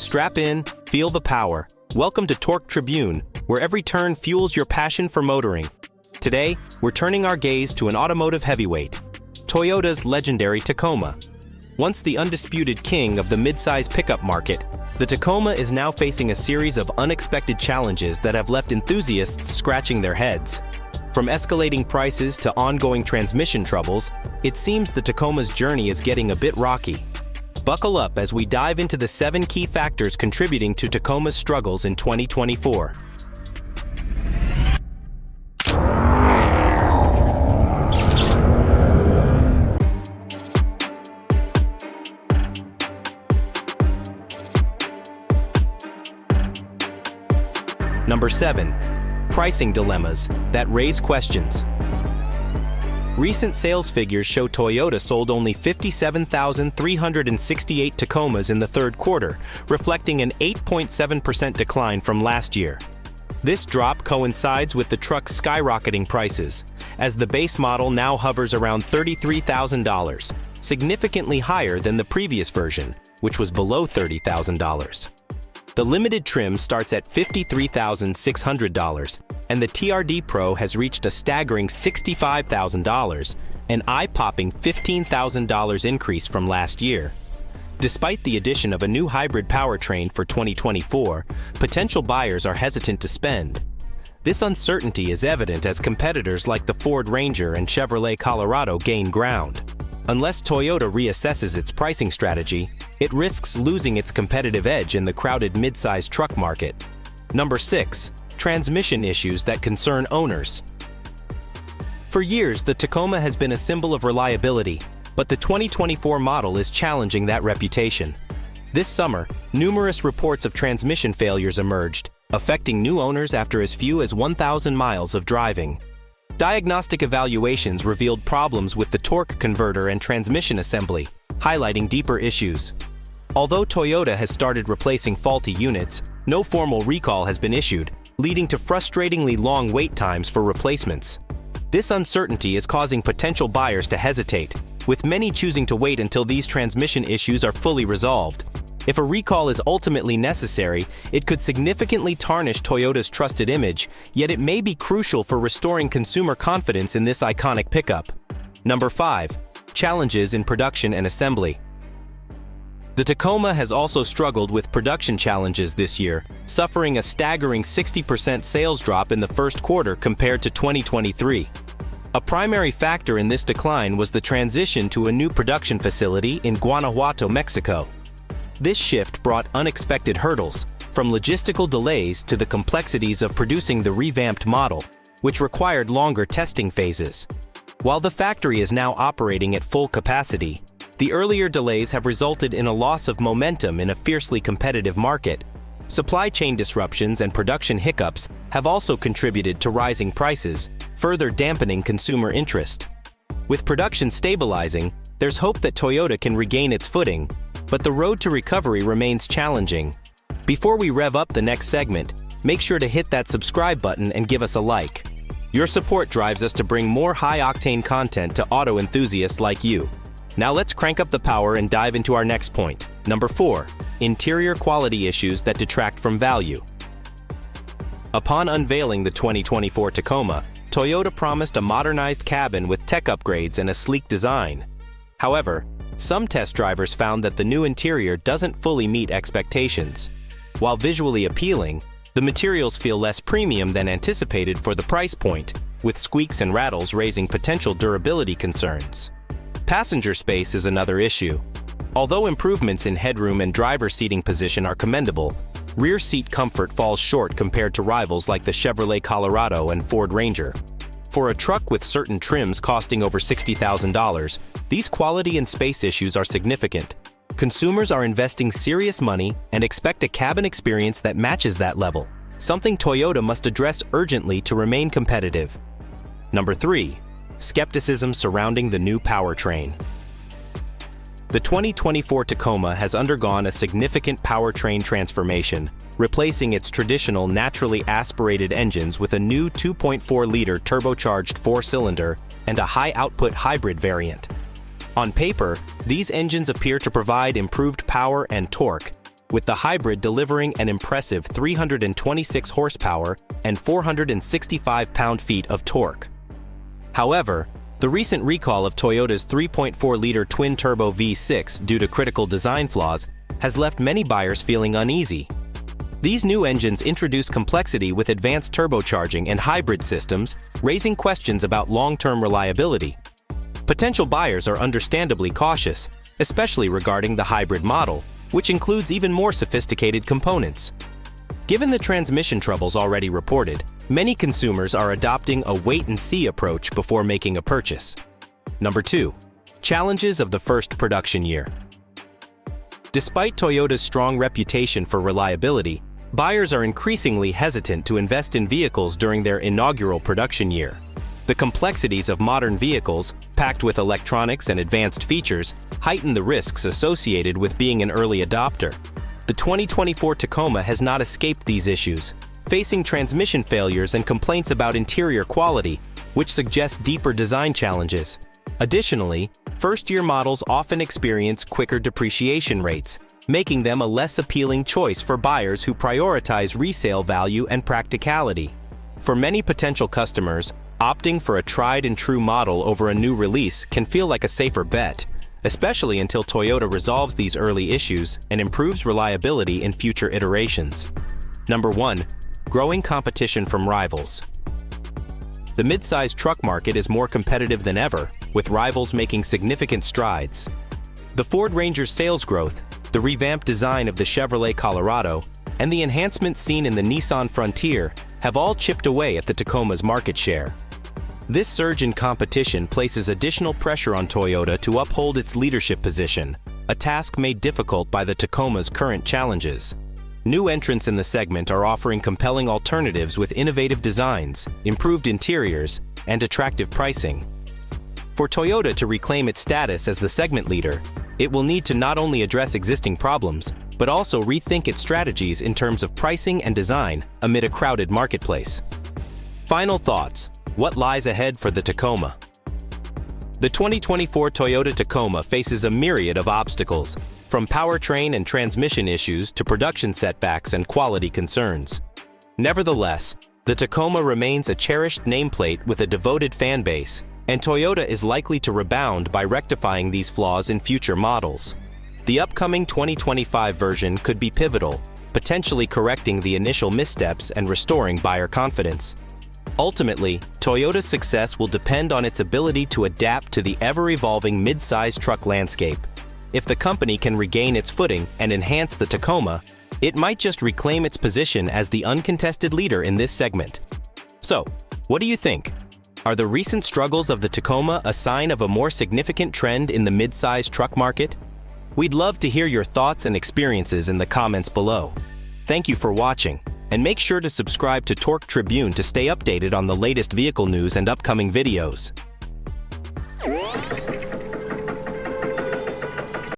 Strap in, feel the power. Welcome to Torque Tribune, where every turn fuels your passion for motoring. Today, we're turning our gaze to an automotive heavyweight, Toyota's legendary Tacoma. Once the undisputed king of the midsize pickup market, the Tacoma is now facing a series of unexpected challenges that have left enthusiasts scratching their heads. From escalating prices to ongoing transmission troubles, it seems the Tacoma's journey is getting a bit rocky. Buckle up as we dive into the 7 key factors contributing to Tacoma's struggles in 2024. Number 7. Pricing dilemmas that raise questions. Recent sales figures show Toyota sold only 57,368 Tacomas in the third quarter, reflecting an 8.7% decline from last year. This drop coincides with the truck's skyrocketing prices, as the base model now hovers around $33,000, significantly higher than the previous version, which was below $30,000. The limited trim starts at $53,600, and the TRD Pro has reached a staggering $65,000, an eye-popping $15,000 increase from last year. Despite the addition of a new hybrid powertrain for 2024, potential buyers are hesitant to spend. This uncertainty is evident as competitors like the Ford Ranger and Chevrolet Colorado gain ground. Unless Toyota reassesses its pricing strategy, it risks losing its competitive edge in the crowded midsize truck market. Number 6. Transmission issues that concern owners. For years, the Tacoma has been a symbol of reliability, but the 2024 model is challenging that reputation. This summer, numerous reports of transmission failures emerged, affecting new owners after as few as 1,000 miles of driving. Diagnostic evaluations revealed problems with the torque converter and transmission assembly, highlighting deeper issues. Although Toyota has started replacing faulty units, no formal recall has been issued, leading to frustratingly long wait times for replacements. This uncertainty is causing potential buyers to hesitate, with many choosing to wait until these transmission issues are fully resolved. If a recall is ultimately necessary, it could significantly tarnish Toyota's trusted image, yet it may be crucial for restoring consumer confidence in this iconic pickup. Number 5. Challenges in production and assembly. The Tacoma has also struggled with production challenges this year, suffering a staggering 60% sales drop in the first quarter compared to 2023. A primary factor in this decline was the transition to a new production facility in Guanajuato, Mexico. This shift brought unexpected hurdles, from logistical delays to the complexities of producing the revamped model, which required longer testing phases. While the factory is now operating at full capacity, the earlier delays have resulted in a loss of momentum in a fiercely competitive market. Supply chain disruptions and production hiccups have also contributed to rising prices, further dampening consumer interest. With production stabilizing, there's hope that Toyota can regain its footing, but the road to recovery remains challenging. Before we rev up the next segment, make sure to hit that subscribe button and give us a like. Your support drives us to bring more high-octane content to auto enthusiasts like you. Now let's crank up the power and dive into our next point. Number 4. Interior quality issues that detract from value. Upon unveiling the 2024 Tacoma, Toyota promised a modernized cabin with tech upgrades and a sleek design. However, some test drivers found that the new interior doesn't fully meet expectations. While visually appealing, the materials feel less premium than anticipated for the price point, with squeaks and rattles raising potential durability concerns. Passenger space is another issue. Although improvements in headroom and driver seating position are commendable, rear seat comfort falls short compared to rivals like the Chevrolet Colorado and Ford Ranger. For a truck with certain trims costing over $60,000, these quality and space issues are significant. Consumers are investing serious money and expect a cabin experience that matches that level, something Toyota must address urgently to remain competitive. Number 3. Skepticism surrounding the new powertrain. The 2024 Tacoma has undergone a significant powertrain transformation, replacing its traditional naturally aspirated engines with a new 2.4-liter turbocharged 4-cylinder and a high-output hybrid variant. On paper, these engines appear to provide improved power and torque, with the hybrid delivering an impressive 326 horsepower and 465 pound-feet of torque. However, the recent recall of Toyota's 3.4-liter twin-turbo V6 due to critical design flaws has left many buyers feeling uneasy. These new engines introduce complexity with advanced turbocharging and hybrid systems, raising questions about long-term reliability. Potential buyers are understandably cautious, especially regarding the hybrid model, which includes even more sophisticated components. Given the transmission troubles already reported, many consumers are adopting a wait-and-see approach before making a purchase. Number 2. Challenges of the first production year. Despite Toyota's strong reputation for reliability, buyers are increasingly hesitant to invest in vehicles during their inaugural production year. The complexities of modern vehicles, packed with electronics and advanced features, heighten the risks associated with being an early adopter. The 2024 Tacoma has not escaped these issues, facing transmission failures and complaints about interior quality, which suggest deeper design challenges. Additionally, first-year models often experience quicker depreciation rates, making them a less appealing choice for buyers who prioritize resale value and practicality. For many potential customers, opting for a tried-and-true model over a new release can feel like a safer bet, especially until Toyota resolves these early issues and improves reliability in future iterations. Number 1. Growing competition from rivals. The midsize truck market is more competitive than ever, with rivals making significant strides. The Ford Ranger's sales growth, the revamped design of the Chevrolet Colorado, and the enhancements seen in the Nissan Frontier have all chipped away at the Tacoma's market share. This surge in competition places additional pressure on Toyota to uphold its leadership position, a task made difficult by the Tacoma's current challenges. New entrants in the segment are offering compelling alternatives with innovative designs, improved interiors, and attractive pricing. For Toyota to reclaim its status as the segment leader, it will need to not only address existing problems, but also rethink its strategies in terms of pricing and design amid a crowded marketplace. Final thoughts. What lies ahead for the Tacoma? The 2024 Toyota Tacoma faces a myriad of obstacles, from powertrain and transmission issues to production setbacks and quality concerns. Nevertheless, the Tacoma remains a cherished nameplate with a devoted fan base, and Toyota is likely to rebound by rectifying these flaws in future models. The upcoming 2025 version could be pivotal, potentially correcting the initial missteps and restoring buyer confidence. Ultimately, Toyota's success will depend on its ability to adapt to the ever-evolving midsize truck landscape. If the company can regain its footing and enhance the Tacoma, it might just reclaim its position as the uncontested leader in this segment. So, what do you think? Are the recent struggles of the Tacoma a sign of a more significant trend in the midsize truck market? We'd love to hear your thoughts and experiences in the comments below. Thank you for watching, and make sure to subscribe to Tribune to stay updated on the latest vehicle news and upcoming videos.